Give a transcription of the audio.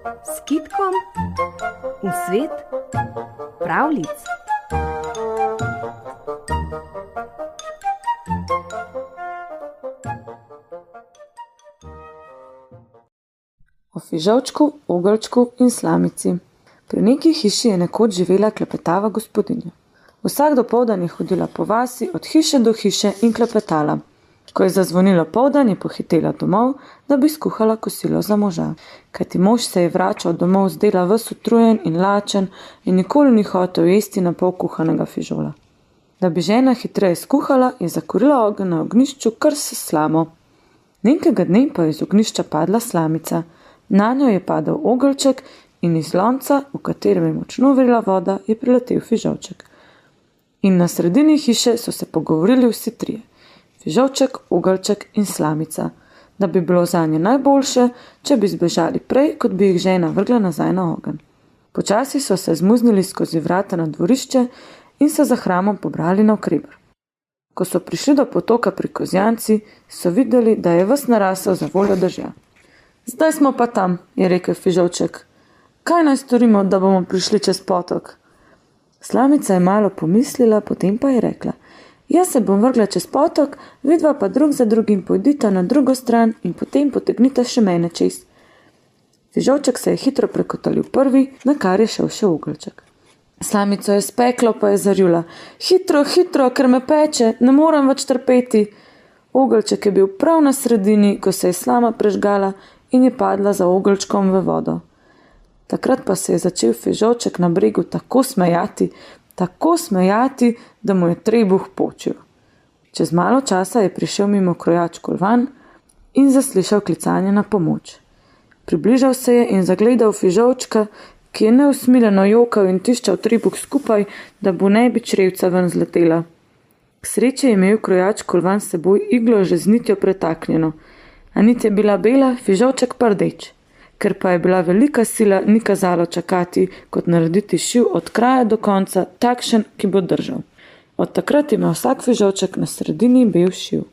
s kitkom v svet pravljic. O fižolčku, ogrčku in slamici. Pri neki hiši je nekoč živela klepetava gospodinja. Vsak dopoldan je hodila po vasi od hiše do hiše in klepetala. Ko je zazvonilo poldan, je pohitela domov, da bi skuhala kosilo za moža. Kajti mož se je vračal domov z dela ves utrujen in lačen in nikoli ni hotel jesti na pol kuhanega fižola. Da bi žena hitreje skuhala, je zakurila ogenj na ognjišču kar s slamo. Nekega dne pa je iz ognjišča padla slamica. Nanjo je padel ogrček in iz lonca, v katerem je močno vrela voda, je priletel fižolček. In na sredini hiše so se pogovorili vsi trije. Fižolček, ogrček in slamica, da bi bilo zanje najboljše, če bi zbežali prej, kot bi jih žena vrgla nazaj na ogenj. Počasi so se zmuznili skozi vrata na dvorišče in se za hramom pobrali navkreber. Ko so prišli do potoka pri Kozjanci, so videli, da je ves narasel za voljo dežja. Zdaj smo pa tam, je rekel fižolček. Kaj naj storimo, da bomo prišli čez potok? Slamica je malo pomislila, potem pa je rekla. Jaz se bom vrgla čez potok, vidva pa drug za drugim pojdita na drugo stran in potem potegnita še mene čez. Fižolček se je hitro prekotalil prvi, na kar je šel še ogrček. Slamico je speklo, pa je zarjula. Hitro, hitro, ker me peče, ne moram več trpeti. Ogrček je bil prav na sredini, ko se je slama prežgala in je padla za ogrčkom v vodo. Takrat pa se je začel fižolček na bregu tako smejati, da mu je trebuh počil. Čez malo časa je prišel mimo krojač Kolvan in zaslišal klicanje na pomoč. Približal se je in zagledal fižolčka, ki je neusmiljeno jokal in tiščal trebuh skupaj, da bo ne bi črevca ven zletela. K sreči je imel krojač Kolvan s seboj iglo že z nitjo pretaknjeno, a nit je bila bela, fižolček pa rdeč. Ker pa je bila velika sila, ni kazalo čakati, kot narediti šiv od kraja do konca, takšen, ki bo držal. Od takrat ima vsak fižolček na sredini bel šiv.